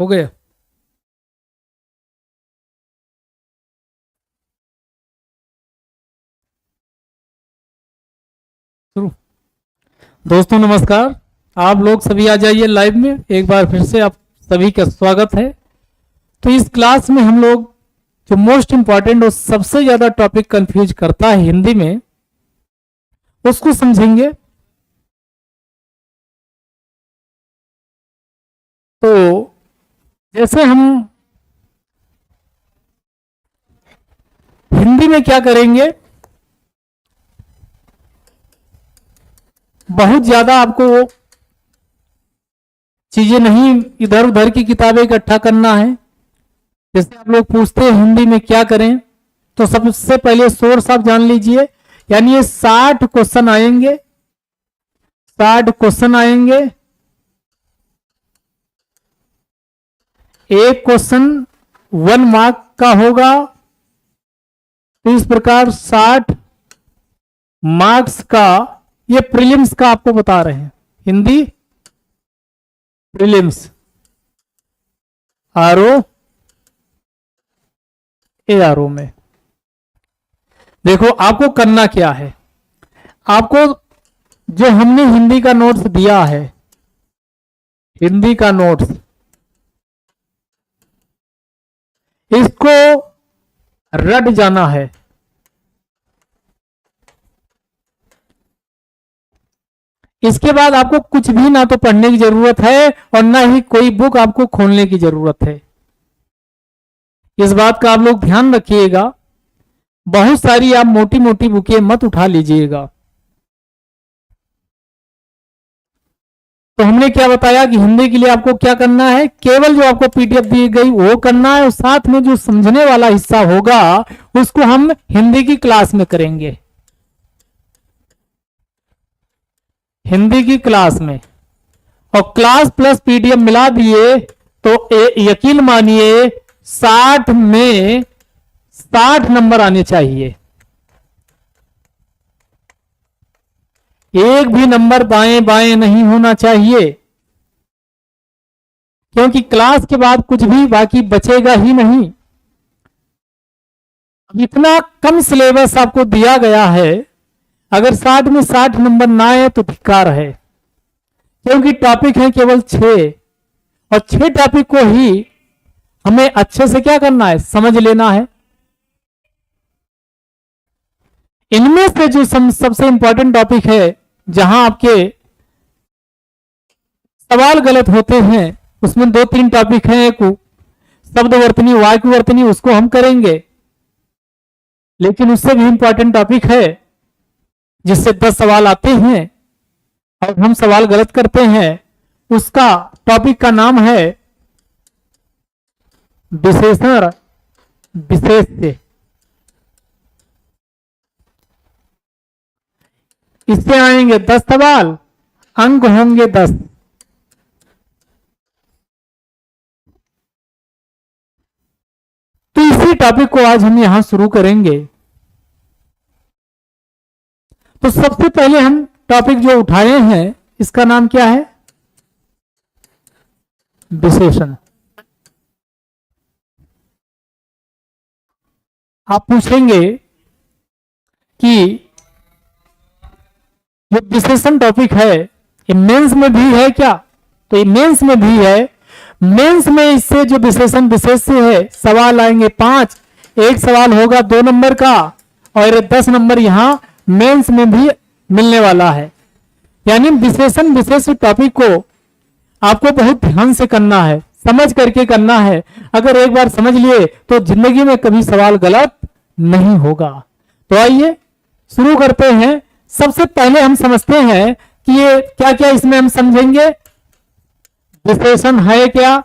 हो गया। शुरू। दोस्तों नमस्कार। आप लोग सभी आ जाइए लाइव में, एक बार फिर से आप सभी का स्वागत है। तो इस क्लास में हम लोग जो मोस्ट इंपॉर्टेंट और सबसे ज्यादा टॉपिक कंफ्यूज करता है हिंदी में, उसको समझेंगे। तो जैसे हम हिंदी में क्या करेंगे, बहुत ज्यादा आपको चीजें नहीं इधर उधर की किताबें इकट्ठा करना है। जैसे आप लोग पूछते हैं हिंदी में क्या करें, तो सबसे पहले सोर्स आप जान लीजिए। यानी ये 60 क्वेश्चन आएंगे, 60 क्वेश्चन आएंगे। एक क्वेश्चन 1 मार्क का होगा। तो इस प्रकार 60 मार्क्स का, ये प्रीलिम्स का आपको बता रहे हैं, हिंदी प्रीलिम्स, आरओ एआरओ में। देखो आपको करना क्या है, आपको जो हमने हिंदी का नोट्स दिया है, हिंदी का नोट्स, इसको रट जाना है। इसके बाद आपको कुछ भी ना तो पढ़ने की जरूरत है और ना ही कोई बुक आपको खोलने की जरूरत है। इस बात का आप लोग ध्यान रखिएगा। बहुत सारी आप मोटी मोटी बुकें मत उठा लीजिएगा। तो हमने क्या बताया कि हिंदी के लिए आपको क्या करना है, केवल जो आपको पीडीएफ दी गई वो करना है, और साथ में जो समझने वाला हिस्सा होगा उसको हम हिंदी की क्लास में करेंगे, हिंदी की क्लास में। और क्लास प्लस पीडीएफ मिला दिए तो यकीन मानिए 60 में 60 नंबर आने चाहिए। एक भी नंबर बाएं बाएं नहीं होना चाहिए, क्योंकि क्लास के बाद कुछ भी बाकी बचेगा ही नहीं। अब इतना कम सिलेबस आपको दिया गया है, अगर 60 में 60 नंबर ना आए तो धिक्कार है, क्योंकि टॉपिक है केवल 6, और 6 टॉपिक को ही हमें अच्छे से क्या करना है, समझ लेना है। इनमें से जो सबसे इंपॉर्टेंट टॉपिक है, जहां आपके सवाल गलत होते हैं, उसमें 2-3 टॉपिक हैं। एक शब्द वर्तनी, वाक्य वर्तनी, उसको हम करेंगे। लेकिन उससे भी इंपॉर्टेंट टॉपिक है जिससे 10 सवाल आते हैं और हम सवाल गलत करते हैं, उसका टॉपिक का नाम है विशेषण विशेष्य। इससे आएंगे 10 सवाल, अंक होंगे 10। तो इसी टॉपिक को आज हम यहां शुरू करेंगे। तो सबसे पहले हम टॉपिक जो उठाए हैं, इसका नाम क्या है, विशेषण। आप पूछेंगे कि जो विशेषण टॉपिक है ये मेंस में भी है क्या, तो ये मेंस में भी है। मेंस में इससे जो विशेषण विशेष्य है, सवाल आएंगे 5, एक सवाल होगा 2 नंबर का, और 10 नंबर यहां मेंस में भी मिलने वाला है। यानी विशेषण विशेष्य टॉपिक को आपको बहुत ध्यान से करना है, समझ करके करना है। अगर एक बार समझ लिए तो जिंदगी में कभी सवाल गलत नहीं होगा। तो आइए शुरू करते हैं। सबसे पहले हम समझते हैं कि ये क्या क्या इसमें हम समझेंगे। विशेषण है क्या,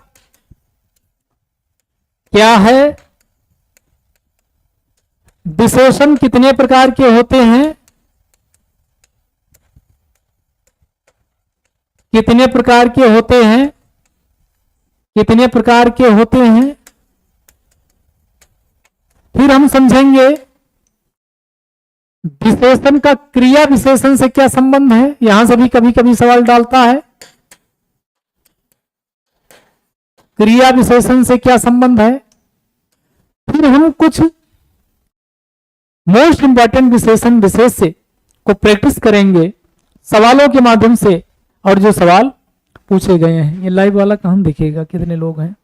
क्या है, विशेषण कितने प्रकार के होते हैं, कितने प्रकार के होते हैं, कितने प्रकार के होते हैं। फिर हम समझेंगे विशेषण का क्रिया विशेषण से क्या संबंध है, यहां से भी कभी कभी सवाल डालता है। क्रिया विशेषण से क्या संबंध है। फिर हम कुछ मोस्ट इंपॉर्टेंट विशेषण विशेष से को प्रैक्टिस करेंगे सवालों के माध्यम से, और जो सवाल पूछे गए हैं। ये लाइव वाला कहाँ दिखेगा, कितने लोग हैं।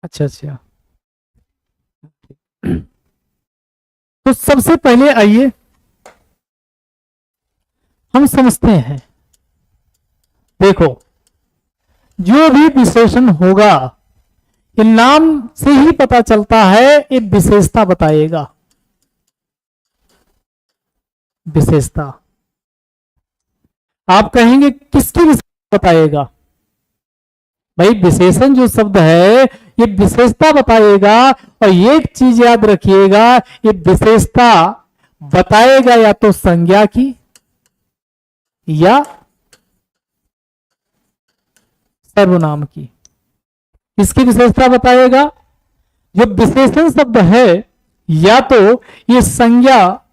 अच्छा अच्छा। तो सबसे पहले आइए हम समझते हैं। देखो, जो भी विशेषण होगा ये नाम से ही पता चलता है, ये विशेषता बताएगा। विशेषता आप कहेंगे किसकी विशेषता बताएगा। भाई विशेषण जो शब्द है ये विशेषता बताएगा। और एक चीज याद रखिएगा, ये विशेषता बताएगा या तो संज्ञा की या सर्वनाम की। इसकी विशेषता बताएगा। जो विशेषण शब्द है या तो ये संज्ञा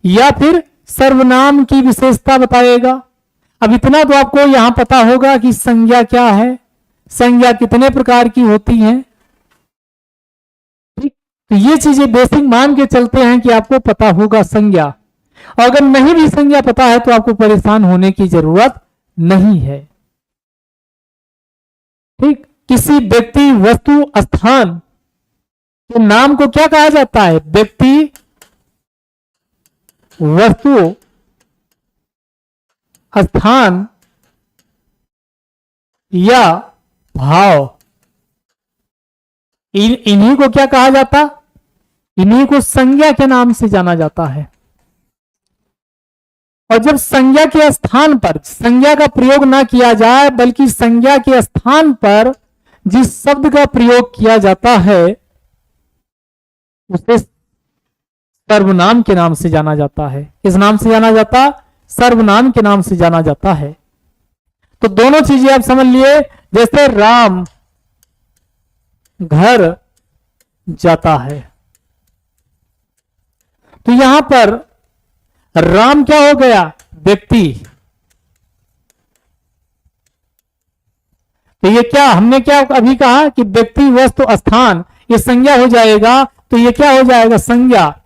या फिर सर्वनाम की विशेषता बताएगा। अब इतना तो आपको यहां पता होगा कि संज्ञा क्या है, संज्ञा कितने प्रकार की होती हैं। ठीक, तो ये चीजें बेसिक मान के चलते हैं कि आपको पता होगा संज्ञा। और अगर नहीं भी संज्ञा पता है तो आपको परेशान होने की जरूरत नहीं है। ठीक, किसी व्यक्ति वस्तु स्थान के नाम को क्या कहा जाता है। व्यक्ति वस्तु स्थान या भाव, इन्हीं को क्या कहा जाता, इन्हीं को संज्ञा के नाम से जाना जाता है। और जब संज्ञा के स्थान पर संज्ञा का प्रयोग ना किया जाए, बल्कि संज्ञा के स्थान पर जिस शब्द का प्रयोग किया जाता है उसे सर्वनाम के नाम से जाना जाता है। किस नाम से जाना जाता, सर्वनाम के नाम से जाना जाता है। तो दोनों चीजें आप समझ लिए। जैसे राम घर जाता है, तो यहां पर राम क्या हो गया, व्यक्ति। तो ये क्या हमने क्या अभी कहा कि व्यक्ति वस्तु स्थान ये संज्ञा हो जाएगा, तो ये क्या हो जाएगा, संज्ञा।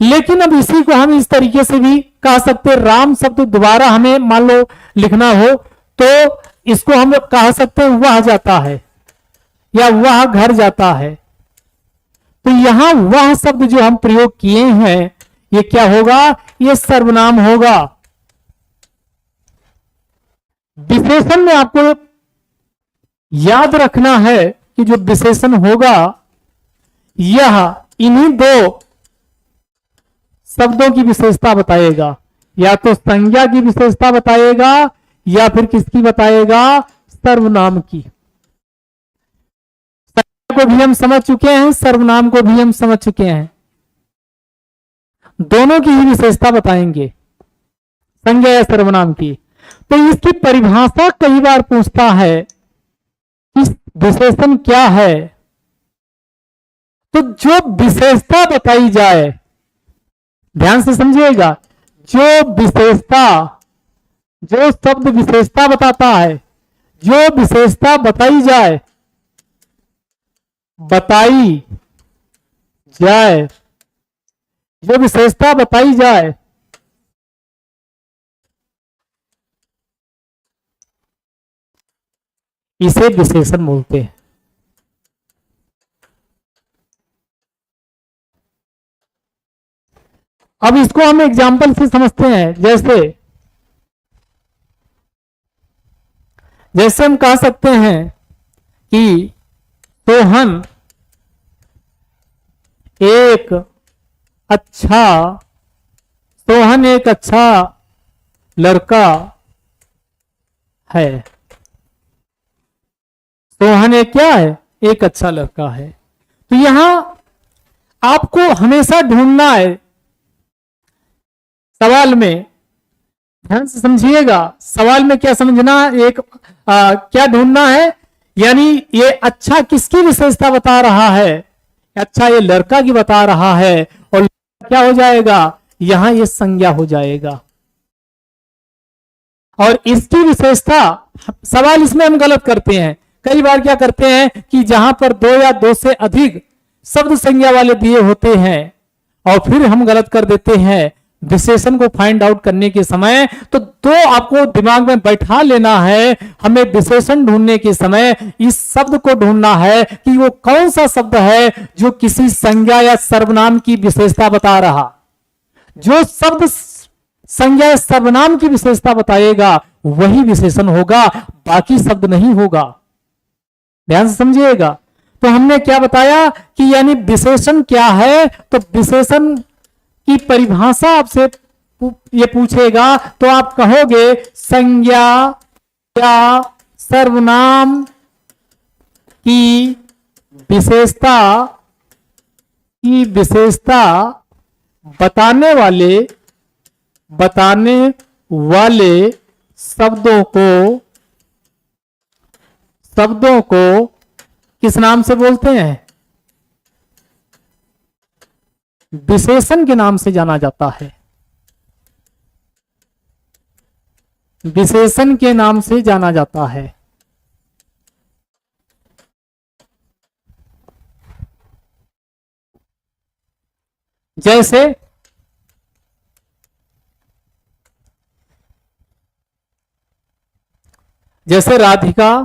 लेकिन अब इसी को हम इस तरीके से भी कह सकते, राम शब्द दोबारा हमें मान लो लिखना हो तो इसको हम कह सकते हैं वह जाता है या वह घर जाता है। तो यहां वह शब्द जो हम प्रयोग किए हैं ये क्या होगा, ये सर्वनाम होगा। विशेषण में आपको याद रखना है कि जो विशेषण होगा यह इन्हीं दो शब्दों की विशेषता बताएगा, या तो संज्ञा की विशेषता बताएगा या फिर किसकी बताएगा, सर्वनाम की। संज्ञा को भी हम समझ चुके हैं, सर्वनाम को भी हम समझ चुके हैं। दोनों की ही विशेषता बताएंगे, संज्ञा या सर्वनाम की। तो इसकी परिभाषा कई बार पूछता है कि विशेषण क्या है। तो जो विशेषता बताई जाए, ध्यान से समझिएगा, जो विशेषता, जो शब्द विशेषता बताता है, जो विशेषता बताई जाए, बताई जाए, जो विशेषता बताई जाए इसे विशेषण बोलते हैं। अब इसको हम एग्जाम्पल से समझते हैं। जैसे हम कह सकते हैं कि सोहन एक अच्छा लड़का है। सोहन एक क्या है, एक अच्छा लड़का है। तो यहां आपको हमेशा ढूंढना है, सवाल में ध्यान से समझिएगा, सवाल में क्या समझना, क्या ढूंढना है, यानी ये अच्छा किसकी विशेषता बता रहा है, अच्छा ये लड़का की बता रहा है, और क्या हो जाएगा, यहां ये संज्ञा हो जाएगा। और इसकी विशेषता, सवाल इसमें हम गलत करते हैं। कई बार क्या करते हैं कि जहां पर दो या दो से अधिक शब्द संज्ञा वाले दिए होते हैं और फिर हम गलत कर देते हैं विशेषण को फाइंड आउट करने के समय। तो दो आपको दिमाग में बैठा लेना है, हमें विशेषण ढूंढने के समय इस शब्द को ढूंढना है कि वो कौन सा शब्द है जो किसी संज्ञा या सर्वनाम की विशेषता बता रहा। जो शब्द संज्ञा या सर्वनाम की विशेषता बताएगा वही विशेषण होगा, बाकी शब्द नहीं होगा। ध्यान से समझिएगा। तो हमने क्या बताया कि यानी विशेषण क्या है, तो विशेषण की परिभाषा आपसे ये पूछेगा तो आप कहोगे संज्ञा या सर्वनाम की विशेषता बताने वाले शब्दों को किस नाम से बोलते हैं? विशेषण के नाम से जाना जाता है। विशेषण के नाम से जाना जाता है। जैसे राधिका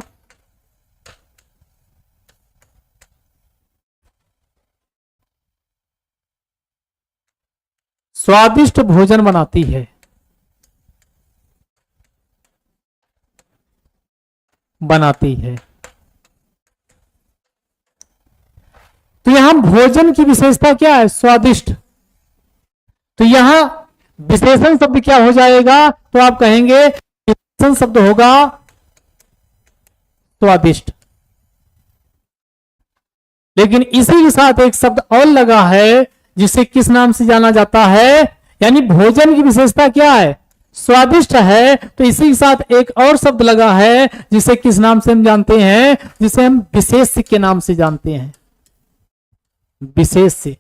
स्वादिष्ट भोजन बनाती है। तो यहां भोजन की विशेषता क्या है? स्वादिष्ट। तो यहां विशेषण शब्द क्या हो जाएगा? तो आप कहेंगे विशेषण शब्द होगा स्वादिष्ट। लेकिन इसी के साथ एक शब्द और लगा है जिसे किस नाम से जाना जाता है? यानी भोजन की विशेषता क्या है? स्वादिष्ट है। तो इसी के साथ एक और शब्द लगा है जिसे किस नाम से हम जानते हैं? जिसे हम विशेष के नाम से जानते हैं। विशेष से।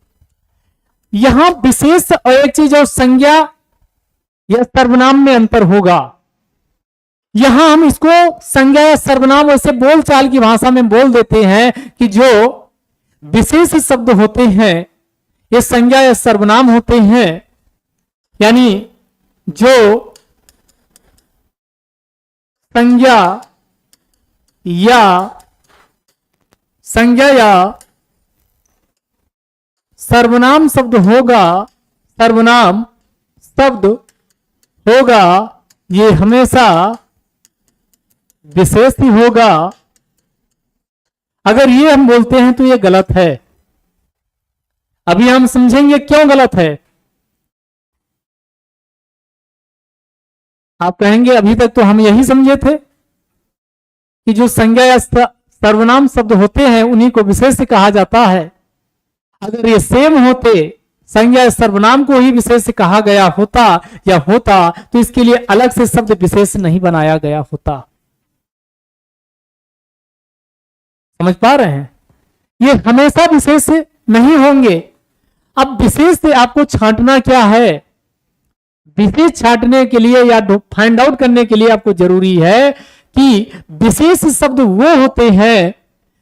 यहां विशेष और एक चीज और संज्ञा या सर्वनाम में अंतर होगा। यहां हम इसको संज्ञा या सर्वनाम वैसे बोलचाल की भाषा में बोल देते हैं कि जो विशेष शब्द होते हैं ये संज्ञा या सर्वनाम होते हैं। यानी जो संज्ञा या सर्वनाम शब्द होगा, ये हमेशा विशेष ही होगा। अगर ये हम बोलते हैं तो ये गलत है। अभी हम समझेंगे क्यों गलत है। आप कहेंगे अभी तक तो हम यही समझे थे कि जो संज्ञा या सर्वनाम शब्द होते हैं उन्हीं को विशेष कहा जाता है। अगर ये सेम होते, संज्ञा या सर्वनाम को ही विशेष कहा गया होता तो इसके लिए अलग से शब्द विशेष नहीं बनाया गया होता। समझ पा रहे हैं? ये हमेशा विशेष नहीं होंगे। अब विशेष से आपको छांटना क्या है? विशेष छांटने के लिए या फाइंड आउट करने के लिए आपको जरूरी है कि विशेष शब्द वो होते हैं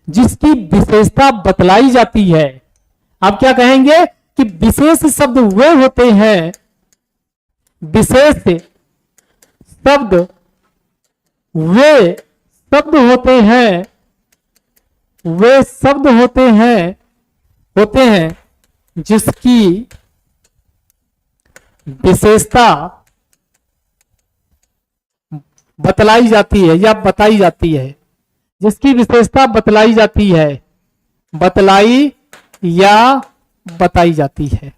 जिसकी विशेषता बतलाई जाती है। आप क्या कहेंगे कि विशेष शब्द वो होते हैं, विशेष शब्द वे शब्द होते हैं जिसकी विशेषता बतलाई जाती है या बताई जाती है। जिसकी विशेषता बतलाई जाती है, बतलाई या बताई जाती है।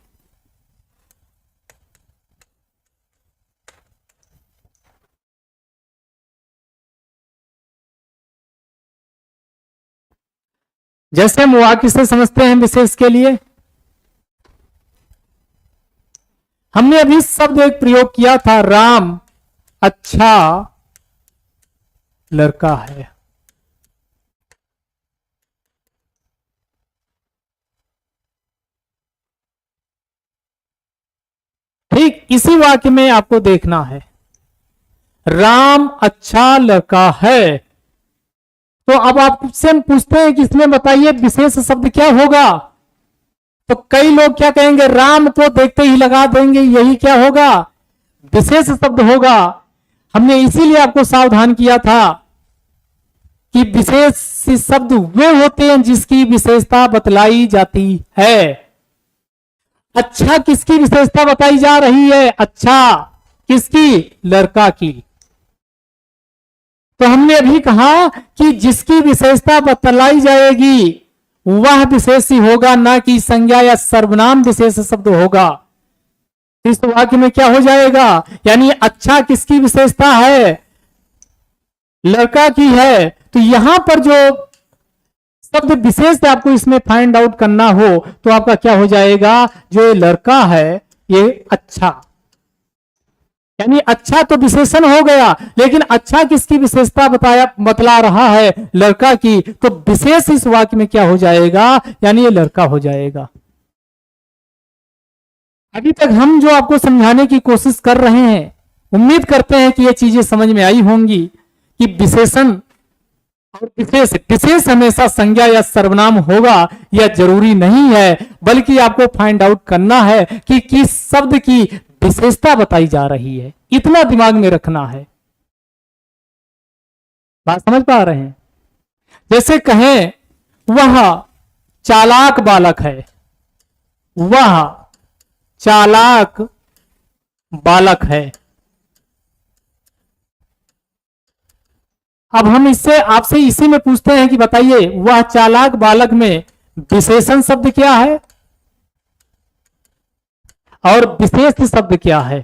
जैसे हम वाक्य से समझते हैं विशेष के लिए, हमने अभी शब्द एक प्रयोग किया था, राम अच्छा लड़का है। ठीक इसी वाक्य में आपको देखना है। राम अच्छा लड़का है। तो अब आपसे हम पूछते हैं कि इसमें बताइए विशेष शब्द क्या होगा। तो कई लोग क्या कहेंगे, राम को देखते ही लगा देंगे, यही क्या होगा, विशेष शब्द होगा। हमने इसीलिए आपको सावधान किया था कि विशेष शब्द वे होते हैं जिसकी विशेषता बतलाई जाती है। अच्छा किसकी विशेषता बताई जा रही है, अच्छा किसकी, लड़का की। तो हमने अभी कहा कि जिसकी विशेषता बतलाई जाएगी वह विशेष ही होगा, ना कि संज्ञा या सर्वनाम विशेष शब्द होगा। इस वाक्य में क्या हो जाएगा, यानी अच्छा किसकी विशेषता है, लड़का की है। तो यहां पर जो शब्द विशेष आपको इसमें फाइंड आउट करना हो तो आपका क्या हो जाएगा, जो ये लड़का है ये अच्छा, यानी अच्छा तो विशेषण हो गया, लेकिन अच्छा किसकी विशेषता बतला रहा है, लड़का की। तो विशेष इस वाक्य में क्या हो जाएगा, यानी ये लड़का हो जाएगा। अभी तक हम जो आपको समझाने की कोशिश कर रहे हैं, उम्मीद करते हैं कि ये चीजें समझ में आई होंगी कि विशेषण और विशेष, विशेष हमेशा संज्ञा या सर्वनाम होगा यह जरूरी नहीं है, बल्कि आपको फाइंड आउट करना है कि किस शब्द की विशेषता बताई जा रही है, इतना दिमाग में रखना है। बात समझ पा रहे हैं। जैसे कहें वह चालाक बालक है, वह चालाक बालक है। अब हम इससे आपसे इसी में पूछते हैं कि बताइए वह चालाक बालक में विशेषण शब्द क्या है और विशेष शब्द क्या है।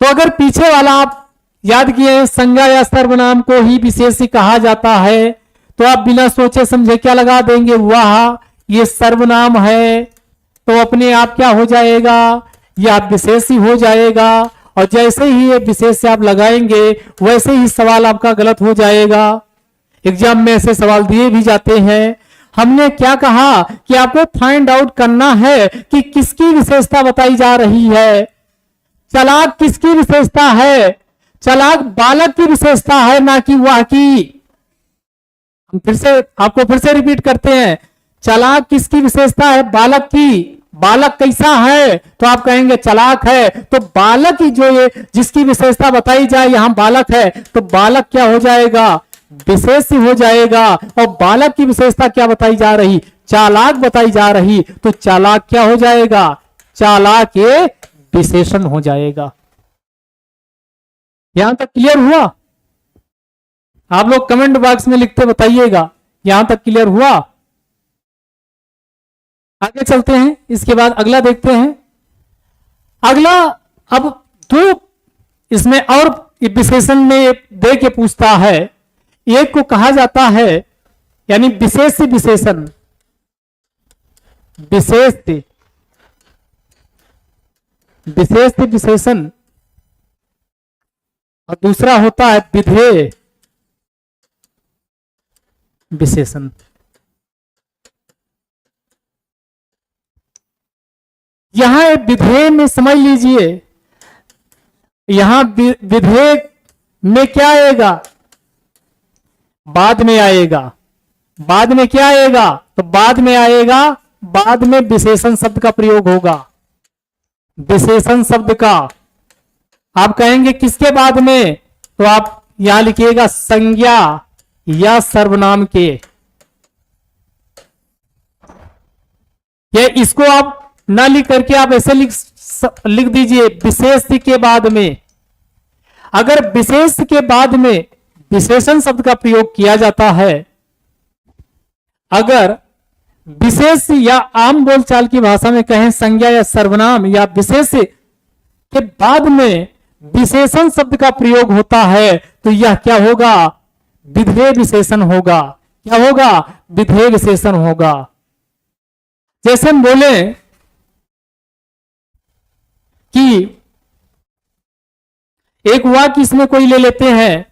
तो अगर पीछे वाला आप याद किए, संज्ञा या सर्वनाम को ही विशेष कहा जाता है, तो आप बिना सोचे समझे क्या लगा देंगे, वह ये सर्वनाम है, तो अपने आप क्या हो जाएगा, यह विशेष ही हो जाएगा। और जैसे ही ये विशेष आप लगाएंगे वैसे ही सवाल आपका गलत हो जाएगा। एग्जाम में ऐसे सवाल दिए भी जाते हैं। हमने क्या कहा कि आपको फाइंड आउट करना है कि किसकी विशेषता बताई जा रही है। चालाक किसकी विशेषता है, चालाक बालक की विशेषता है, ना कि वह की। हम फिर से आपको फिर से रिपीट करते हैं, चालाक किसकी विशेषता है, बालक की। बालक कैसा है, तो आप कहेंगे चालाक है। तो बालक की जो ये जिसकी विशेषता बताई जाए, यहां बालक है, तो बालक क्या हो जाएगा, विशेष हो जाएगा। और बालक की विशेषता क्या बताई जा रही, चालाक बताई जा रही, तो चालाक क्या हो जाएगा, चालाक ये विशेषण हो जाएगा। यहां तक क्लियर हुआ? आप लोग कमेंट बॉक्स में लिखते बताइएगा यहां तक क्लियर हुआ। आगे चलते हैं, इसके बाद अगला देखते हैं। अगला अब दो इसमें और विशेषण में दे के पूछता है। एक को कहा जाता है यानी विशेष विशेषण, विशेष विशेष विशेषण, और दूसरा होता है विधेय विशेषण। यहां विधेय में समझ लीजिए, यहां विधेय में क्या आएगा, बाद में आएगा। बाद में क्या आएगा, तो बाद में आएगा, बाद में विशेषण शब्द का प्रयोग होगा। विशेषण शब्द का आप कहेंगे किसके बाद में, तो आप यहां लिखिएगा संज्ञा या सर्वनाम के। ये इसको आप ना लिख करके आप ऐसे लिख दीजिए विशेष के बाद में। अगर विशेष के बाद में विशेषण शब्द का प्रयोग किया जाता है, अगर विशेष या आम बोलचाल की भाषा में कहें संज्ञा या सर्वनाम या विशेष के बाद में विशेषण शब्द का प्रयोग होता है, तो यह क्या होगा, विधेय विशेषण होगा। क्या होगा, विधेय विशेषण होगा। जैसे हम बोले कि एक वाक्य इसमें कोई ले लेते हैं,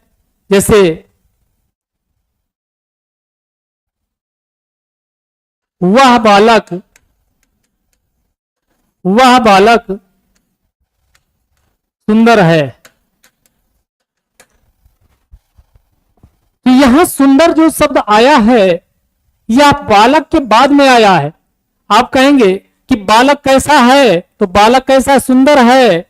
जैसे वह बालक सुंदर है। तो यहां सुंदर जो शब्द आया है यह बालक के बाद में आया है। आप कहेंगे कि बालक कैसा है, तो बालक कैसा सुंदर है,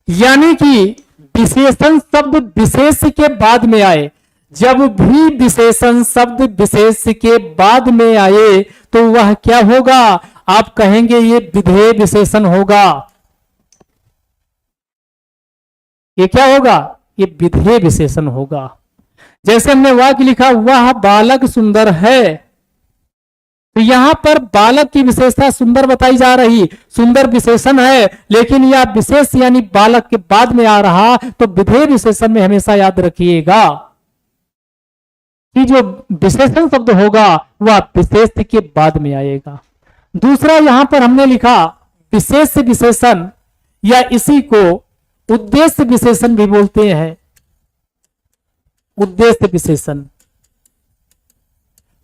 यानी कि विशेषण शब्द विशेष के बाद में आए। जब भी विशेषण शब्द विशेष के बाद में आए तो वह क्या होगा, आप कहेंगे ये विधेय विशेषण होगा। ये क्या होगा, ये विधेय विशेषण होगा। जैसे हमने वाक्य लिखा वह बालक सुंदर है, तो यहां पर बालक की विशेषता सुंदर बताई जा रही, सुंदर विशेषण है, लेकिन यह विशेष यानी बालक के बाद में आ रहा, तो विधेय विशेषण में हमेशा याद रखिएगा कि जो विशेषण शब्द होगा वह विशेष के बाद में आएगा। दूसरा यहां पर हमने लिखा विशेष विशेषण, या इसी को उद्देश्य विशेषण भी बोलते हैं। उद्देश्य विशेषण,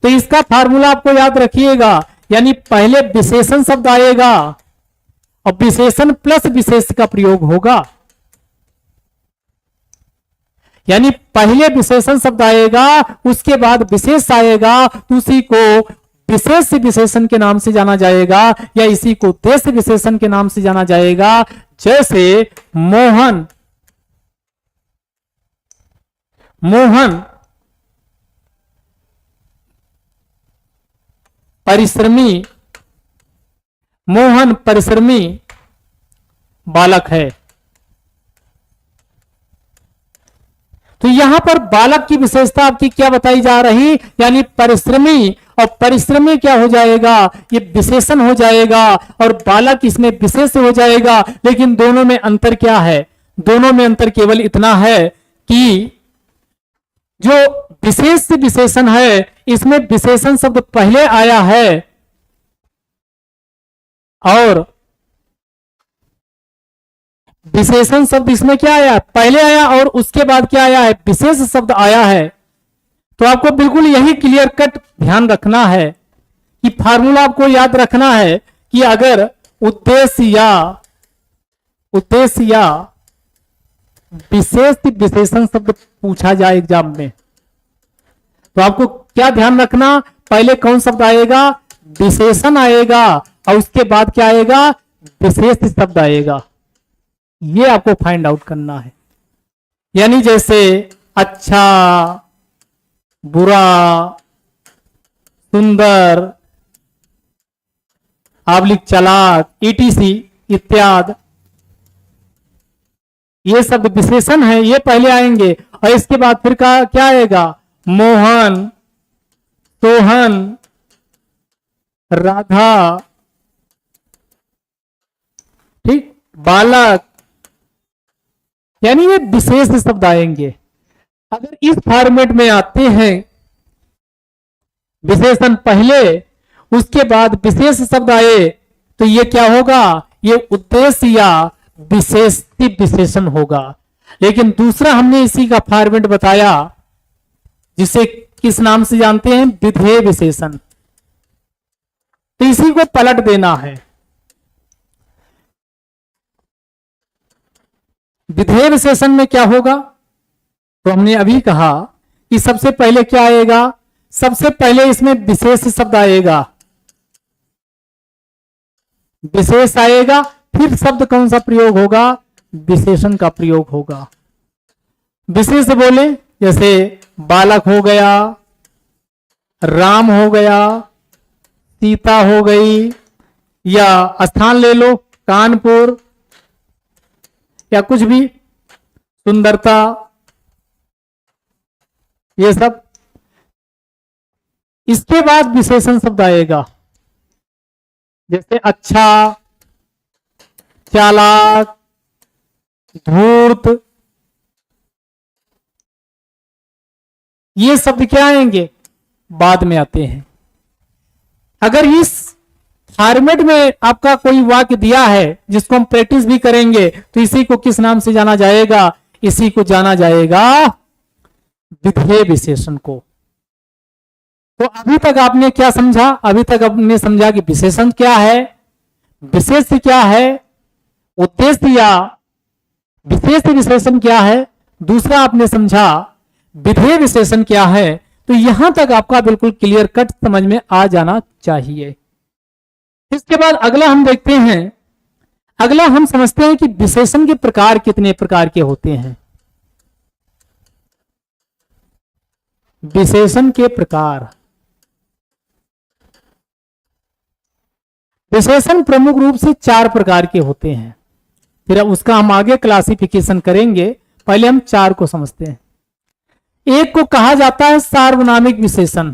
तो इसका फार्मूला आपको याद रखिएगा, यानी पहले विशेषण शब्द आएगा और विशेषण प्लस विशेष का प्रयोग होगा। यानी पहले विशेषण शब्द आएगा, उसके बाद विशेष आएगा, तो उसी को विशेष विशेषण के नाम से जाना जाएगा, या इसी को उद्देश्य विशेषण के नाम से जाना जाएगा। जैसे मोहन, मोहन परिश्रमी, मोहन परिश्रमी बालक है। तो यहां पर बालक की विशेषता आपकी क्या बताई जा रही, यानी परिश्रमी, और परिश्रमी क्या हो जाएगा, ये विशेषण हो जाएगा, और बालक इसमें विशेष हो जाएगा। लेकिन दोनों में अंतर क्या है, दोनों में अंतर केवल इतना है कि जो विशेष विशेषण है इसमें विशेषण शब्द पहले आया है, और विशेषण शब्द इसमें क्या आया, पहले आया, और उसके बाद क्या आया है, विशेष शब्द आया है। तो आपको बिल्कुल यही क्लियर कट ध्यान रखना है कि फार्मूला आपको याद रखना है कि अगर उद्देश्य या विशेष विशेषण शब्द पूछा जाए एग्जाम में, तो आपको क्या ध्यान रखना, पहले कौन शब्द आएगा, विशेषण आएगा, और उसके बाद क्या आएगा, विशेष शब्द आएगा। ये आपको फाइंड आउट करना है। यानी जैसे अच्छा, बुरा, सुंदर, आबलिक चालाक, ईटीसी इत्यादि, ये शब्द विशेषण है, ये पहले आएंगे, और इसके बाद फिर क्या आएगा, मोहन, सोहन, राधा, ठीक, बालक, यानी ये विशेष शब्द आएंगे। अगर इस फॉर्मेट में आते हैं, विशेषण पहले उसके बाद विशेष शब्द आए, तो ये क्या होगा, ये उद्देश्य या विशेष विशेषण होगा। लेकिन दूसरा हमने इसी का फॉर्मेट बताया, जिसे किस नाम से जानते हैं, विधेय विशेषण। तो इसी को पलट देना है। विधेय विशेषण में क्या होगा, तो हमने अभी कहा कि सबसे पहले क्या आएगा, सबसे पहले इसमें विशेष शब्द आएगा, विशेष आएगा, फिर शब्द कौन सा प्रयोग होगा, विशेषण का प्रयोग होगा। विशेष बोले जैसे बालक हो गया, राम हो गया, सीता हो गई, या स्थान ले लो कानपुर, या कुछ भी, सुंदरता, ये सब। इसके बाद विशेषण शब्द आएगा, जैसे अच्छा, चालाक, धूर्त, ये शब्द क्या आएंगे, बाद में आते हैं। अगर इस फॉर्मेट में आपका कोई वाक्य दिया है जिसको हम प्रैक्टिस भी करेंगे, तो इसी को किस नाम से जाना जाएगा, इसी को जाना जाएगा विधेय विशेषण को। तो अभी तक आपने क्या समझा, अभी तक आपने समझा कि विशेषण क्या है, विशेष क्या है, उद्देश्य या विशेष विशेषण क्या है, दूसरा आपने समझा विधेय विशेषण क्या है। तो यहां तक आपका बिल्कुल क्लियर कट समझ में आ जाना चाहिए। इसके बाद अगला हम देखते हैं, अगला हम समझते हैं कि विशेषण के प्रकार कितने प्रकार के होते हैं। विशेषण के प्रकार, विशेषण प्रमुख रूप से 4 प्रकार के होते हैं, फिर उसका हम आगे क्लासिफिकेशन करेंगे, पहले हम 4 को समझते हैं। एक को कहा जाता है सार्वनामिक विशेषण।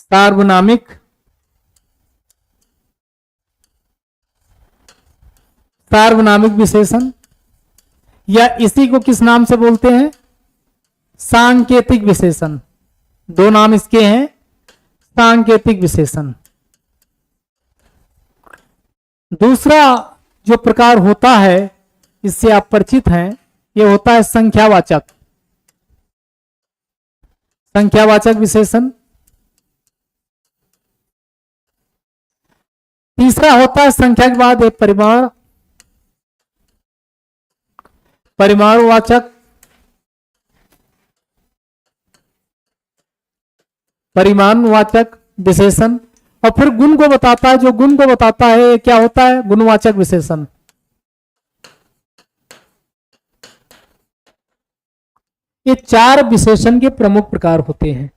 सार्वनामिक, सार्वनामिक विशेषण, या इसी को किस नाम से बोलते हैं, सांकेतिक विशेषण। दो नाम इसके हैं, सांकेतिक विशेषण। दूसरा जो प्रकार होता है, इससे आप परिचित हैं, यह होता है संख्यावाचक, संख्यावाचक विशेषण। तीसरा होता है संख्या के बाद एक परिमाण, परिमाणवाचक, परिमाणवाचक विशेषण। और फिर गुण को बताता है, जो गुण को बताता है क्या होता है, गुणवाचक विशेषण। ये 4 विशेषण के प्रमुख प्रकार होते हैं।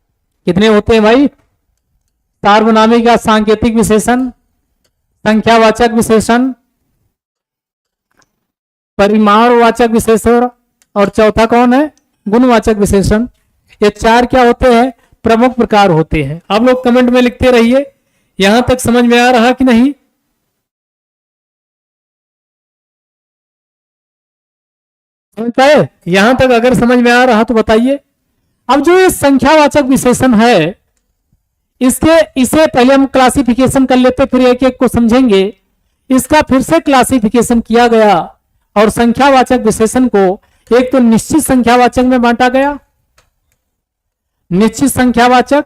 कितने होते हैं भाई, सार्वनामिक या सांकेतिक विशेषण, संख्यावाचक विशेषण, परिमाणवाचक विशेषण, और चौथा कौन है, गुणवाचक विशेषण। ये 4 क्या होते हैं, प्रमुख प्रकार होते हैं। आप लोग कमेंट में लिखते रहिए, यहां तक समझ में आ रहा कि नहीं। समझ पाए, यहां तक अगर समझ में आ रहा तो बताइए। अब जो ये संख्यावाचक विशेषण है, इसे पहले हम क्लासिफिकेशन कर लेते, फिर एक एक को समझेंगे। इसका फिर से क्लासिफिकेशन किया गया और संख्यावाचक विशेषण को एक तो निश्चित संख्यावाचक में बांटा गया, निश्चित संख्यावाचक,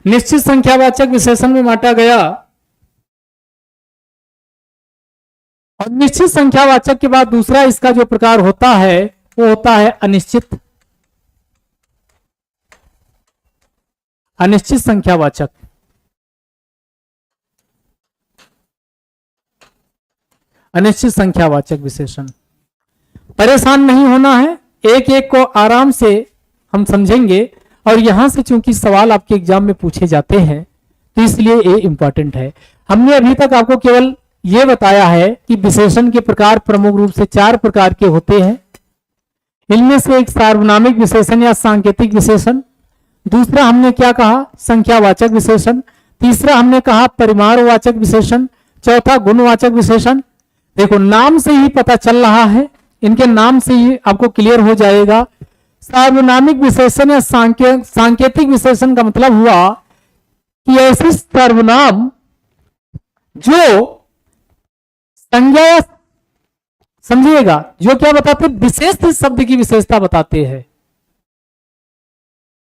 निश्चित संख्यावाचक विशेषण में बांटा गया, और निश्चित संख्यावाचक के बाद दूसरा इसका जो प्रकार होता है वो होता है अनिश्चित, अनिश्चित संख्यावाचक। अनिश्चित संख्यावाचक विशेषण। परेशान नहीं होना है, एक एक को आराम से हम समझेंगे, और यहां से चूंकि सवाल आपके एग्जाम में पूछे जाते हैं तो इसलिए ये इंपॉर्टेंट है। हमने अभी तक आपको केवल ये बताया है कि विशेषण के प्रकार प्रमुख रूप से 4 प्रकार के होते हैं। इनमें से एक सार्वनामिक विशेषण या सांकेतिक विशेषण, दूसरा हमने क्या कहा, संख्यावाचक विशेषण, तीसरा हमने कहा परिमाणवाचक विशेषण, चौथा गुणवाचक विशेषण। देखो नाम से ही पता चल रहा है, इनके नाम से ही आपको क्लियर हो जाएगा। सार्वनामिक विशेषण या सांकेतिक विशेषण का मतलब हुआ कि ऐसे सर्वनाम जो संज्ञा, समझिएगा, जो क्या बताते, विशेष शब्द की विशेषता बताते हैं।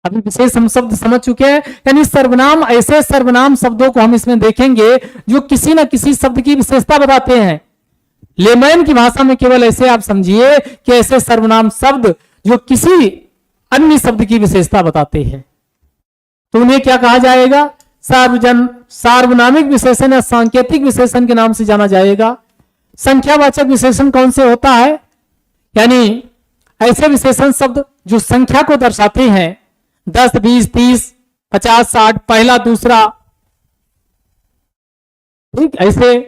अभी विशेष हम शब्द समझ चुके हैं, यानी सर्वनाम, ऐसे सर्वनाम शब्दों को हम इसमें देखेंगे जो किसी न किसी शब्द की विशेषता बताते हैं। लेमैन की भाषा में केवल ऐसे आप समझिए कि ऐसे सर्वनाम शब्द जो किसी अन्य शब्द की विशेषता बताते हैं, तो उन्हें क्या कहा जाएगा, सार्वनामिक विशेषण या सांकेतिक विशेषण के नाम से जाना जाएगा। संख्यावाचक विशेषण कौन से होता है, यानी ऐसे विशेषण शब्द जो संख्या को दर्शाते हैं, 10, 20, 30, 50, 60, पहला, दूसरा, ठीक, ऐसे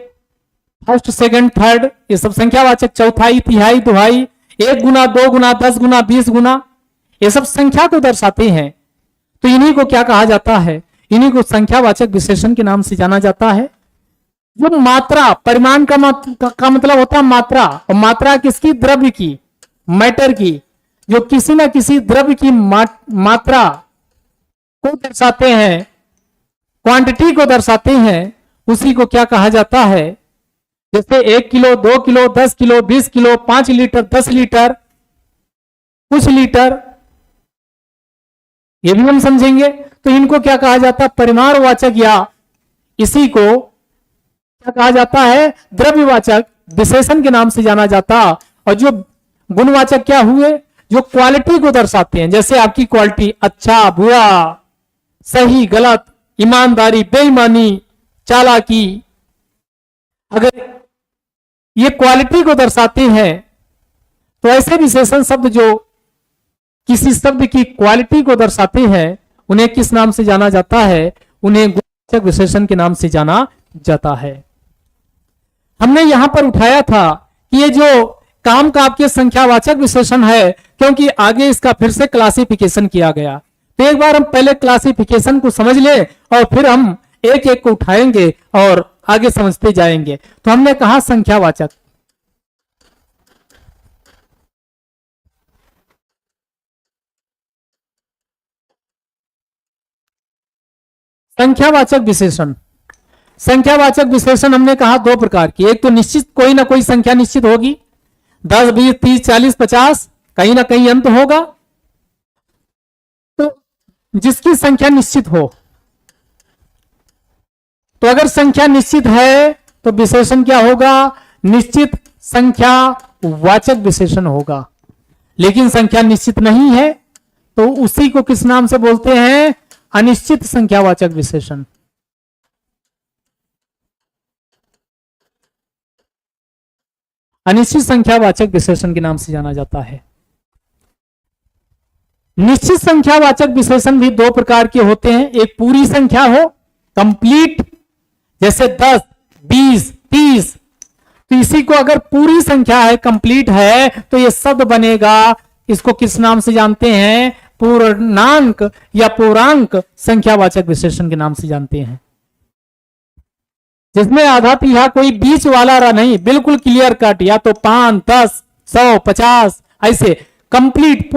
फर्स्ट, सेकंड, थर्ड, ये सब संख्यावाचक, चौथाई, तिहाई, दुहाई, 1 गुना, 2 गुना, 10 गुना, 20 गुना, ये सब संख्या को दर्शाते हैं। तो इन्हीं को क्या कहा जाता है, इन्हीं को संख्यावाचक विशेषण के नाम से जाना जाता है। जो मात्रा, परिमाण का मतलब होता है मात्रा, और मात्रा किसकी, द्रव्य की, मैटर की, जो किसी न किसी द्रव्य की मात्रा को दर्शाते हैं, क्वांटिटी को दर्शाते हैं, उसी को क्या कहा जाता है। जैसे 1 kilo, 2 kilo, 10 kilo, 20 kilo, 5 litre, 10 litre, कुछ लीटर, ये भी हम समझेंगे। तो इनको क्या कहा जाता है? परिमाणवाचक, या इसी को क्या कहा जाता है? द्रव्यवाचक विशेषण के नाम से जाना जाता। और जो गुणवाचक क्या हुए? जो क्वालिटी को दर्शाते हैं, जैसे आपकी क्वालिटी अच्छा, बुरा, सही, गलत, ईमानदारी, बेईमानी, चालाकी, अगर ये क्वालिटी को दर्शाते हैं तो ऐसे विशेषण शब्द जो किसी शब्द की क्वालिटी को दर्शाते हैं उन्हें किस नाम से जाना जाता है? उन्हें गुणवाचक विशेषण के नाम से जाना जाता है। हमने यहां पर उठाया था कि ये जो काम का आपके संख्यावाचक विशेषण है, क्योंकि आगे इसका फिर से क्लासिफिकेशन किया गया, तो एक बार हम पहले क्लासिफिकेशन को समझ ले और फिर हम एक एक को उठाएंगे और आगे समझते जाएंगे। तो हमने कहा संख्यावाचक, संख्यावाचक विशेषण। संख्यावाचक विशेषण हमने कहा दो प्रकार की, एक तो निश्चित, कोई ना कोई संख्या निश्चित होगी, 10, 20, 30, 40, 50, कहीं ना कहीं अंत होगा। तो जिसकी संख्या निश्चित हो, तो अगर संख्या निश्चित है तो विशेषण क्या होगा? निश्चित संख्या वाचक विशेषण होगा। लेकिन संख्या निश्चित नहीं है तो उसी को किस नाम से बोलते हैं? अनिश्चित संख्यावाचक विशेषण। अनिश्चित संख्यावाचक विशेषण के नाम से जाना जाता है। निश्चित संख्यावाचक विशेषण भी दो प्रकार के होते हैं, एक पूरी संख्या हो, कंप्लीट, जैसे 10, 20, 30, तो इसी को अगर पूरी संख्या है, कंप्लीट है, तो ये शब्द बनेगा, इसको किस नाम से जानते हैं? पूर्णांक या पूर्णांक संख्यावाचक विशेषण के नाम से जानते हैं। जिसमें आधा तिहा कोई बीच वाला रहा नहीं, बिल्कुल क्लियर कट, या तो 5, 10, 100, 50, ऐसे कंप्लीट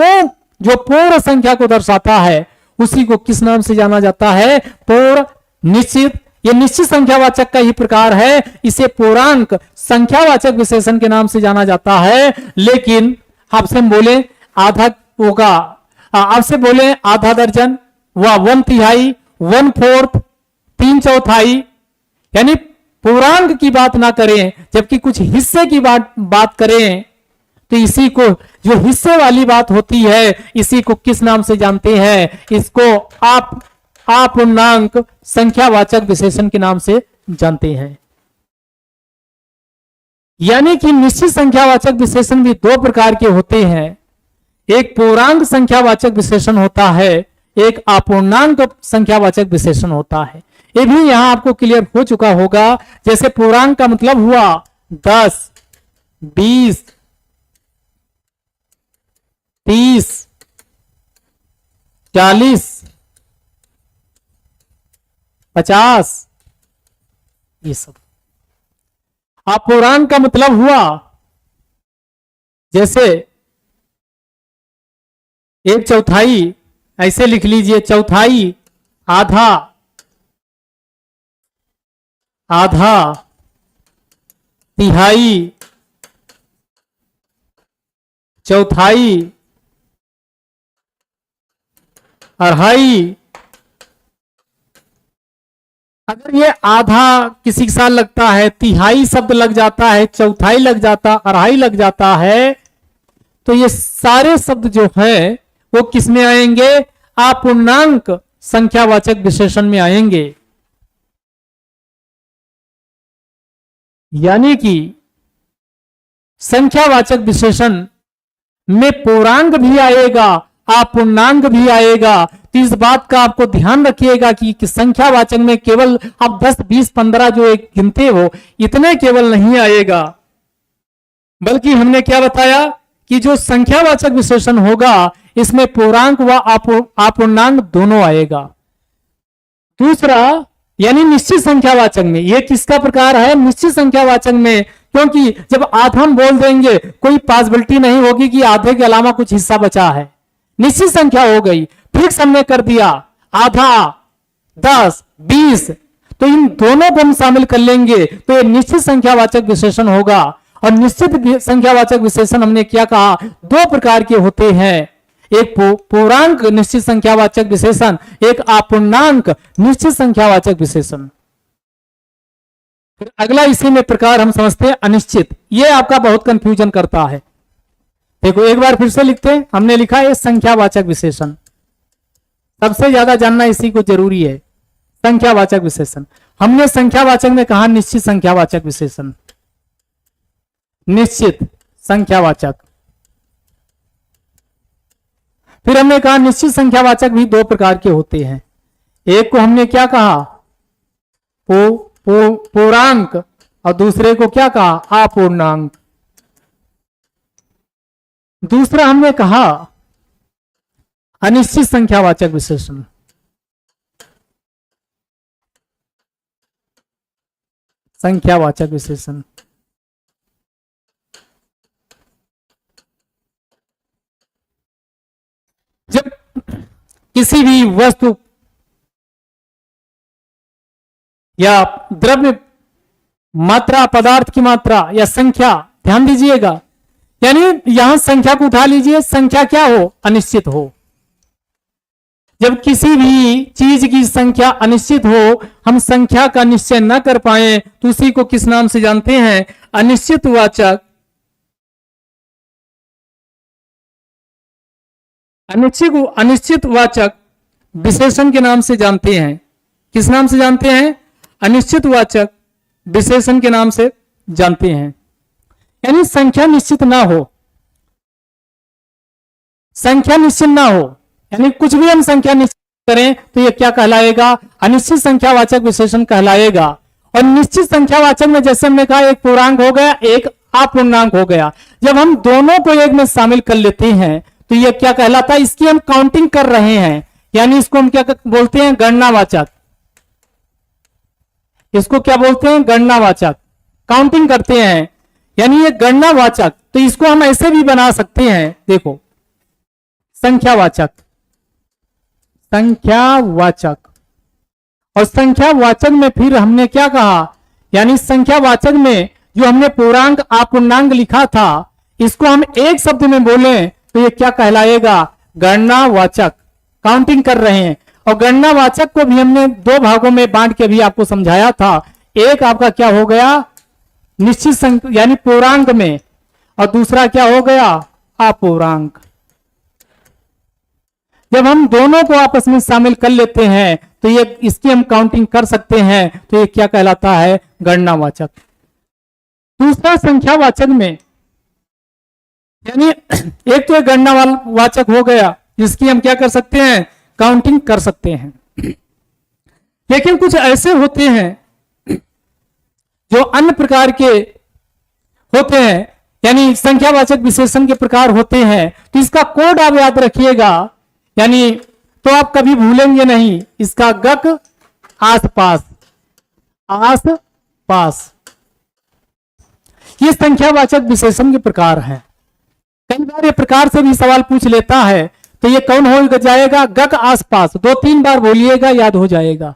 जो पूर्ण संख्या को दर्शाता है उसी को किस नाम से जाना जाता है? पूर्ण निश्चित। ये निश्चित संख्यावाचक का ही प्रकार है, इसे पूर्णांक संख्यावाचक विशेषण के नाम से जाना जाता है। लेकिन आपसे हम बोले आधा होगा, आपसे बोले आधा दर्जन व 1/3, 1/4, 3/4, यानी पूर्णांक की बात ना करें, जबकि कुछ हिस्से की बात करें, तो इसी को जो हिस्से वाली बात होती है इसी को किस नाम से जानते हैं? इसको आप अपूर्णांक संख्यावाचक विशेषण के नाम से जानते हैं। यानी कि निश्चित संख्यावाचक विशेषण भी दो प्रकार के होते हैं, एक पूर्णांक संख्यावाचक विशेषण होता है, एक अपूर्णांक संख्यावाचक विशेषण होता है। ये भी यहां आपको क्लियर हो चुका होगा। जैसे पूर्णांक का मतलब हुआ 10, 20, 30, 40, 50, ये सब। अपूर्णांक का मतलब हुआ जैसे 1/4, ऐसे लिख लीजिए, चौथाई, आधा, आधा, तिहाई, चौथाई, अढ़ाई। अगर ये आधा किसी के साथ लगता है, तिहाई शब्द लग जाता है, चौथाई लग जाता, अढ़ाई लग जाता है, तो ये सारे शब्द जो है वो किस में आएंगे? अपूर्णांक संख्यावाचक विशेषण में आएंगे। यानी कि संख्यावाचक विशेषण में पूर्णांक भी आएगा, अपूर्णांक भी आएगा। तो इस बात का आपको ध्यान रखिएगा कि संख्यावाचक में केवल आप 10, 20, 15 जो एक गिनते हो, इतने केवल नहीं आएगा, बल्कि हमने क्या बताया कि जो संख्यावाचक विशेषण होगा इसमें पूर्णांक व अपूर्णांक दोनों आएगा। दूसरा, यानी निश्चित संख्यावाचक में, यह किसका प्रकार है? निश्चित संख्यावाचक में, क्योंकि जब आधा हम बोल देंगे कोई पॉसिबिलिटी नहीं होगी कि आधे के अलावा कुछ हिस्सा बचा है, निश्चित संख्या हो गई, फिक्स हमने कर दिया, आधा, 10, 20, तो इन दोनों को हम शामिल कर लेंगे तो ये निश्चित संख्यावाचक विशेषण होगा। और निश्चित संख्यावाचक विशेषण हमने क्या कहा? दो प्रकार के होते हैं, एक पूर्णांक निश्चित संख्यावाचक विशेषण, एक अपूर्णांक निश्चित संख्यावाचक विशेषण। फिर अगला इसी में प्रकार हम समझते हैं अनिश्चित। ये आपका बहुत कंफ्यूजन करता है। देखो एक बार फिर से लिखते हैं, हमने लिखा है संख्यावाचक विशेषण, सबसे ज्यादा जानना इसी को जरूरी है। संख्यावाचक विशेषण, हमने संख्यावाचक में कहा निश्चित संख्यावाचक विशेषण, निश्चित संख्यावाचक। फिर हमने कहा निश्चित संख्यावाचक भी दो प्रकार के होते हैं। एक को हमने क्या कहा, पूर्णांक, और दूसरे को क्या कहा, अपूर्णांक। दूसरा हमने कहा अनिश्चित संख्यावाचक विशेषण। संख्यावाचक विशेषण, जब किसी भी वस्तु या द्रव्य मात्रा, पदार्थ की मात्रा या संख्या, ध्यान दीजिएगा, यानी यहां संख्या को उठा लीजिए, संख्या क्या हो, अनिश्चित हो। जब किसी भी चीज की संख्या अनिश्चित हो, हम संख्या का निश्चय न कर पाए, तो उसी को किस नाम से जानते हैं, अनिश्चित वाचक, अनिश्चित वाचक विशेषण के नाम से जानते हैं। किस नाम से जानते हैं, अनिश्चित वाचक विशेषण के नाम से जानते हैं। यानी संख्या निश्चित ना हो, संख्या निश्चित ना हो, यानी कुछ भी हम संख्या निश्चित करें तो ये क्या कहलाएगा, अनिश्चित संख्यावाचक विशेषण कहलाएगा। और निश्चित संख्यावाचक में जैसे हमने कहा एक पूर्णांक हो गया, एक अपूर्णांक हो गया। जब हम दोनों को एक में शामिल कर लेते हैं तो ये क्या कहलाता है, इसकी हम काउंटिंग कर रहे हैं, यानी इसको हम क्या बोलते हैं, गणनावाचक। इसको क्या बोलते हैं, गणनावाचक, काउंटिंग करते हैं, यानी ये गणनावाचक। तो इसको हम ऐसे भी बना सकते हैं, देखो संख्यावाचक, संख्यावाचक। और संख्यावाचक में फिर हमने क्या कहा, यानी संख्यावाचक में जो हमने पूर्णांक अपूर्णांक लिखा था, इसको हम एक शब्द में बोले तो ये क्या कहलाएगा, गणनावाचक, काउंटिंग कर रहे हैं। और गणनावाचक को भी हमने दो भागों में बांट के भी आपको समझाया था। एक आपका क्या हो गया, निश्चित संख्या यानी पूर्णांक में, और दूसरा क्या हो गया, अपूर्णांक। जब हम दोनों को आपस में शामिल कर लेते हैं तो ये इसकी हम काउंटिंग कर सकते हैं, तो ये क्या कहलाता है, गणनावाचक। दूसरा संख्यावाचक में, यानी एक तो गणनावाचक हो गया जिसकी हम क्या कर सकते हैं, काउंटिंग कर सकते हैं। लेकिन कुछ ऐसे होते हैं जो अन्य प्रकार के होते हैं, यानी संख्यावाचक विशेषण के प्रकार होते हैं। तो इसका कोड आप याद रखिएगा, यानी तो आप कभी भूलेंगे नहीं, इसका गक आसपास, आसपास, ये संख्यावाचक विशेषण के प्रकार हैं। कई बार ये प्रकार से भी सवाल पूछ लेता है, तो ये कौन हो जाएगा, गक आसपास। 2-3 बार बोलिएगा, याद हो जाएगा।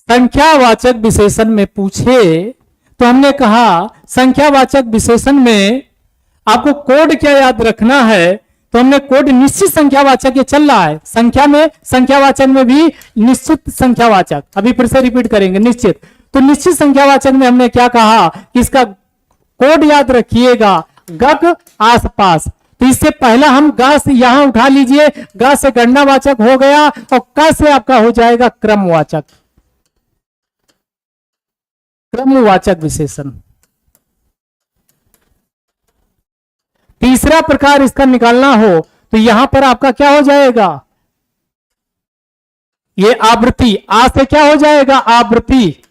संख्यावाचक विशेषण में पूछे तो हमने कहा संख्यावाचक विशेषण में आपको कोड क्या याद रखना है, तो हमने कोड निश्चित संख्यावाचक ये चल रहा है। संख्या में, संख्यावाचक में भी निश्चित संख्यावाचक, अभी फिर से रिपीट करेंगे, निश्चित। तो निश्चित संख्यावाचक में हमने क्या कहा कि इसका कोड याद रखिएगा, गक आसपास। तो इससे पहला हम गा से यहां उठा लीजिए, गा से गणनावाचक हो गया, और क से आपका हो जाएगा क्रमवाचक, क्रमवाचक विशेषण। तीसरा प्रकार इसका निकालना हो तो यहां पर आपका क्या हो जाएगा, ये आवृत्ति, आ से क्या हो जाएगा, आवृत्ति,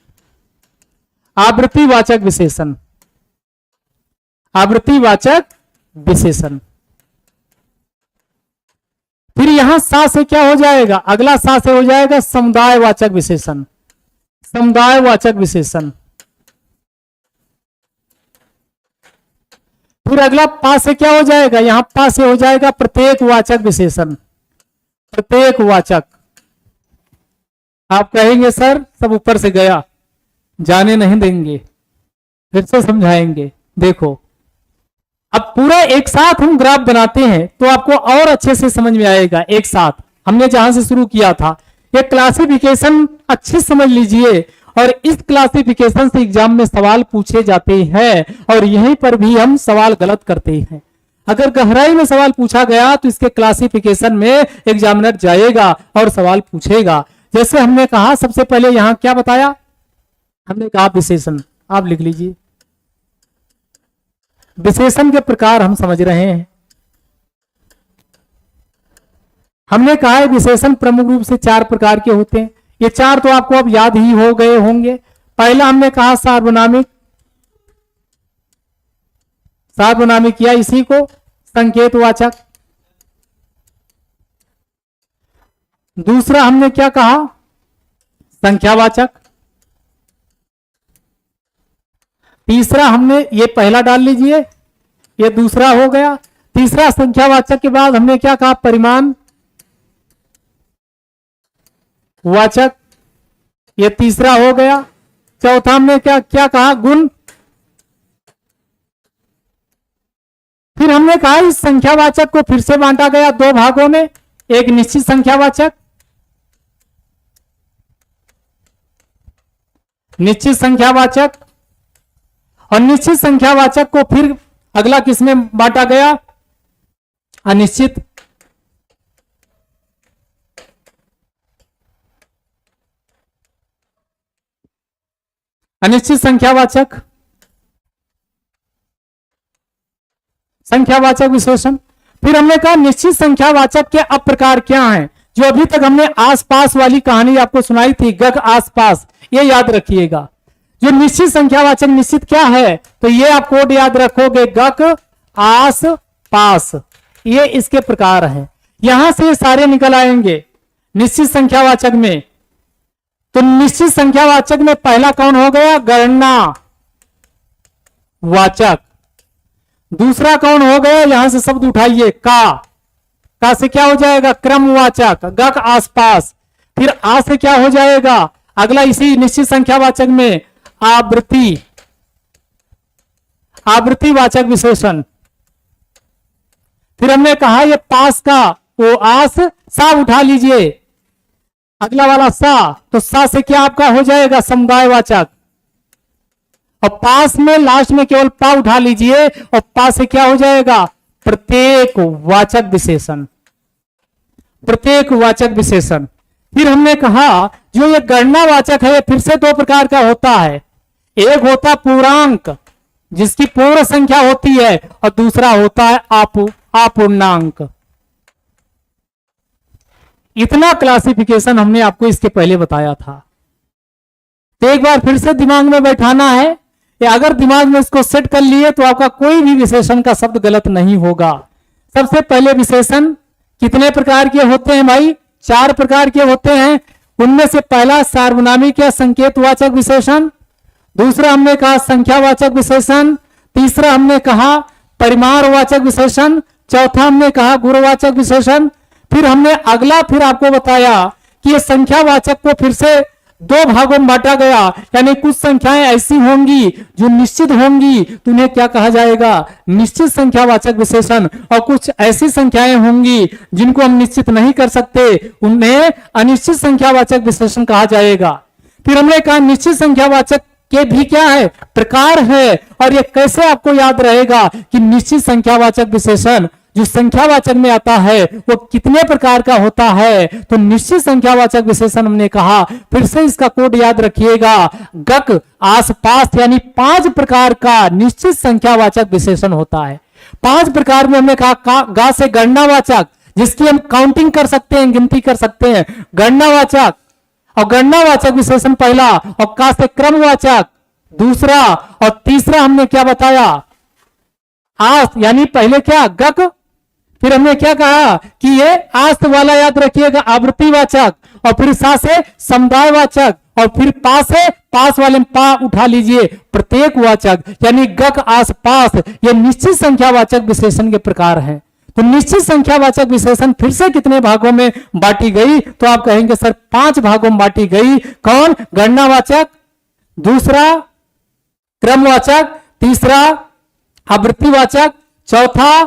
आवृत्तिवाचक विशेषण, आवृत्तिवाचक विशेषण। फिर यहां सा से क्या हो जाएगा, अगला सा से हो जाएगा समुदायवाचक विशेषण, समुदायवाचक विशेषण। फिर अगला पा से क्या हो जाएगा, यहां पा से हो जाएगा प्रत्येकवाचक विशेषण, प्रत्येकवाचक। आप कहेंगे सर सब ऊपर से गया, जाने नहीं देंगे, फिर से समझाएंगे। देखो अब पूरा एक साथ हम ग्राफ बनाते हैं तो आपको और अच्छे से समझ में आएगा। एक साथ हमने जहां से शुरू किया था, ये क्लासिफिकेशन अच्छी समझ लीजिए, और इस क्लासिफिकेशन से एग्जाम में सवाल पूछे जाते हैं, और यहीं पर भी हम सवाल गलत करते हैं। अगर गहराई में सवाल पूछा गया तो इसके क्लासिफिकेशन में एग्जामिनर जाएगा और सवाल पूछेगा। जैसे हमने कहा, सबसे पहले यहां क्या बताया, हमने कहा विशेषण, आप लिख लीजिए। विशेषण के प्रकार हम समझ रहे हैं। हमने कहा है विशेषण प्रमुख रूप से 4 प्रकार के होते हैं। ये 4 तो आपको अब याद ही हो गए होंगे। पहला हमने कहा सार्वनामिक, सार्वनामिक किया इसी को संकेतवाचक। दूसरा हमने क्या कहा, संख्यावाचक। तीसरा हमने, ये पहला डाल लीजिए, ये दूसरा हो गया। तीसरा संख्यावाचक के बाद हमने क्या कहा, परिमाण वाचक, ये तीसरा हो गया। चौथा हमने क्या क्या कहा, गुण। फिर हमने कहा इस संख्यावाचक को फिर से बांटा गया 2 भागों में, एक निश्चित संख्यावाचक, निश्चित संख्यावाचक, और निश्चित संख्यावाचक को फिर अगला किसमें बांटा गया, अनिश्चित। अनिश्चित संख्यावाचक, संख्यावाचक विशेषण। फिर हमने कहा निश्चित संख्यावाचक के अब प्रकार क्या हैं, जो अभी तक हमने आसपास वाली कहानी आपको सुनाई थी, गक आसपास, ये याद रखिएगा। जो निश्चित संख्यावाचक निश्चित क्या है, तो ये आप कोड याद रखोगे, गक आस पास, ये इसके प्रकार हैं। यहां से सारे निकल आएंगे निश्चित संख्यावाचक में। तो निश्चित संख्यावाचक में पहला कौन हो गया, गणना वाचक। दूसरा कौन हो गया, यहां से शब्द उठाइए, का से क्या हो जाएगा, क्रमवाचक, गक आसपास। फिर आ से क्या हो जाएगा, अगला इसी निश्चित संख्यावाचक में आवृत्ति, आवृत्तिवाचक विशेषण। फिर हमने कहा ये पास का, वो आस, सा उठा लीजिए, अगला वाला सा, तो सा से क्या आपका हो जाएगा, समुदायवाचक। और पास में लास्ट में केवल पा उठा लीजिए, और पा से क्या हो जाएगा, प्रत्येक वाचक विशेषण, प्रत्येक वाचक विशेषण। फिर हमने कहा जो ये गणनावाचक है, फिर से 2 प्रकार का होता है। एक होता पूर्णांक, जिसकी पूर्ण संख्या होती है, और दूसरा होता है अपूर्णांक। इतना क्लासिफिकेशन हमने आपको इसके पहले बताया था। तो एक बार फिर से दिमाग में बैठाना है, या अगर दिमाग में इसको सेट कर लिए तो आपका कोई भी विशेषण का शब्द गलत नहीं होगा। सबसे पहले विशेषण कितने प्रकार के होते हैं भाई, 4 प्रकार के होते हैं। उनमें से पहला सार्वनामिक या संकेतवाचक विशेषण, दूसरा हमने कहा संख्यावाचक विशेषण, तीसरा हमने कहा परिमाणवाचक विशेषण, चौथा हमने कहा गुणवाचक विशेषण। फिर हमने अगला फिर आपको बताया कि ये संख्यावाचक को फिर से 2 भागों में बांटा गया, यानी कुछ संख्याएं ऐसी होंगी जो निश्चित होंगी तो उन्हें क्या कहा जाएगा, निश्चित संख्यावाचक विशेषण, और कुछ ऐसी संख्याएं होंगी जिनको हम निश्चित नहीं कर सकते, उन्हें अनिश्चित संख्यावाचक विशेषण कहा जाएगा। फिर हमने कहा निश्चित संख्यावाचक के भी क्या है, प्रकार है, और ये कैसे आपको याद रहेगा कि निश्चित संख्यावाचक विशेषण जो संख्यावाचक में आता है वो कितने प्रकार का होता है। तो निश्चित संख्यावाचक विशेषण हमने कहा, फिर से इसका कोड याद रखिएगा, गक आसपास, यानी 5 प्रकार का निश्चित संख्यावाचक विशेषण होता है। 5 प्रकार में हमने कहा गा से गणनावाचक, जिसकी हम काउंटिंग कर सकते हैं, गिनती कर सकते हैं, गणनावाचक और गणनावाचक विशेषण पहला, और का से क्रमवाचक दूसरा, और तीसरा हमने क्या बताया, आस, यानी पहले क्या गक, फिर हमने क्या कहा कि ये आस्त वाला याद रखिएगा आवृत्तिवाचक, और फिर सा से समुदायवाचक, और फिर पा से पास वाले में पा उठा लीजिए प्रत्येक वाचक, यानी गक आस पास, ये निश्चित संख्यावाचक विशेषण के प्रकार हैं। तो निश्चित संख्यावाचक विशेषण फिर से कितने भागों में बांटी गई, तो आप कहेंगे सर 5 भागों में बांटी गई। कौन, गणनावाचक, दूसरा क्रमवाचक, तीसरा आवृत्तिवाचक, चौथा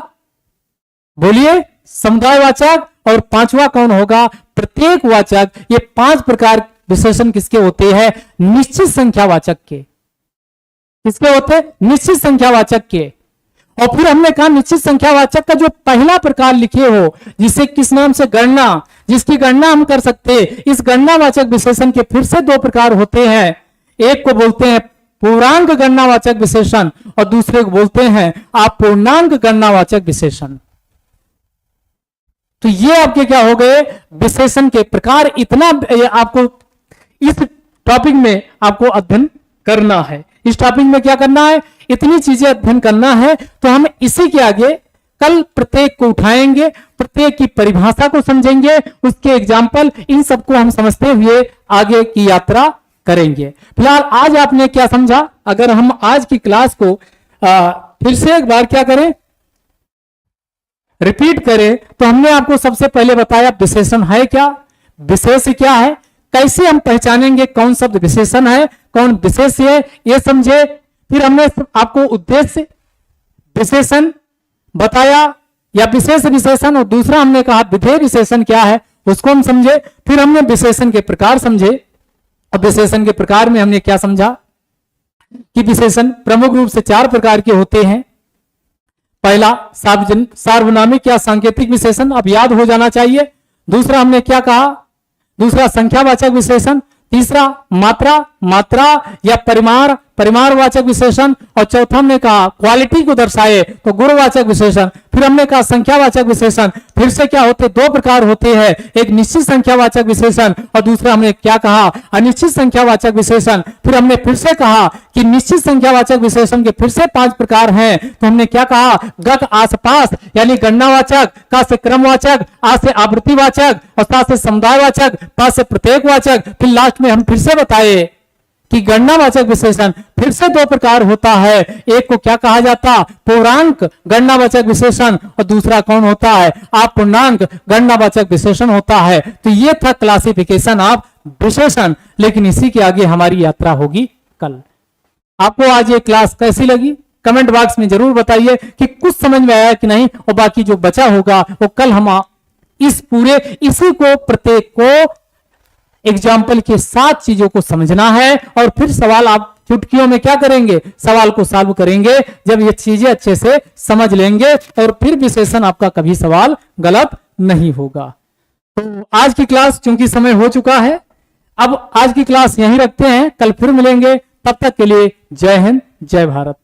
बोलिए समुदायवाचक, और पांचवा कौन होगा प्रत्येक वाचक। ये 5 प्रकार विशेषण किसके होते हैं निश्चित संख्यावाचक के। किसके होते हैं निश्चित संख्यावाचक के। और फिर हमने कहा निश्चित संख्यावाचक का जो पहला प्रकार लिखे हो, जिसे किस नाम से गणना, जिसकी गणना हम कर सकते हैं, इस गणनावाचक विशेषण के फिर से 2 प्रकार होते हैं। एक को बोलते हैं पूर्णांक गणनावाचक विशेषण और दूसरे को बोलते हैं अपूर्णांक गणनावाचक विशेषण। तो ये आपके क्या हो गए विशेषण के प्रकार। इतना आपको इस टॉपिक में आपको अध्ययन करना है। इस टॉपिक में क्या करना है, इतनी चीजें अध्ययन करना है। तो हम इसी के आगे कल प्रत्येक को उठाएंगे, प्रत्येक की परिभाषा को समझेंगे, उसके एग्जाम्पल, इन सबको हम समझते हुए आगे की यात्रा करेंगे। फिलहाल आज आपने क्या समझा, अगर हम आज की क्लास को फिर से एक बार क्या करें रिपीट करें, तो हमने आपको सबसे पहले बताया विशेषण है क्या, विशेष क्या है, कैसे हम पहचानेंगे कौन शब्द विशेषण है कौन विशेष है, ये समझे। फिर हमने आपको उद्देश्य विशेषण बताया या विशेष विशेषण, और दूसरा हमने कहा विधेय विशेषण क्या है उसको हम समझे। फिर हमने विशेषण के प्रकार समझे, और विशेषण के प्रकार में हमने क्या समझा कि विशेषण प्रमुख रूप से 4 प्रकार के होते हैं। पहला सार्वनामिक या सांकेतिक विशेषण, अब याद हो जाना चाहिए। दूसरा हमने क्या कहा, दूसरा संख्यावाचक विशेषण। तीसरा मात्रा या परिमाणवाचक विशेषण। और चौथा हमने कहा क्वालिटी को दर्शाए तो गुणवाचक विशेषण। फिर हमने कहा संख्यावाचक विशेषण फिर से क्या होते 2 प्रकार होते हैं, एक निश्चित संख्यावाचक विशेषण और दूसरा हमने क्या कहा अनिश्चित संख्यावाचक विशेषण। फिर हमने फिर से कहा कि निश्चित संख्यावाचक विशेषण के फिर से 5 प्रकार हैं। तो हमने क्या कहा गक आसपास यानी गणनावाचक, का से क्रमवाचक, आ से आवृत्तिवाचक और सा से समुदायवाचक, पा से प्रत्येकवाचक। फिर लास्ट में हम फिर से बताए कि गणनावाचक विशेषण फिर से 2 प्रकार होता है, एक को क्या कहा जाता पूर्णांक गणनावाचक विशेषण और दूसरा कौन होता है अपूर्णांक गणनावाचक विशेषण होता है। तो ये था क्लासिफिकेशन ऑफ विशेषण, लेकिन इसी के आगे हमारी यात्रा होगी कल। आपको आज ये क्लास कैसी लगी कमेंट बॉक्स में जरूर बताइए कि कुछ समझ में आया कि नहीं, और बाकी जो बचा होगा वो कल हम इसी को प्रत्येक को एग्जाम्पल के साथ चीजों को समझना है और फिर सवाल आप चुटकियों में क्या करेंगे सवाल को सॉल्व करेंगे। जब ये चीजें अच्छे से समझ लेंगे और फिर विशेषण आपका कभी सवाल गलत नहीं होगा। तो आज की क्लास चूंकि समय हो चुका है, अब आज की क्लास यहीं रखते हैं, कल फिर मिलेंगे। तब तक के लिए जय हिंद जय भारत।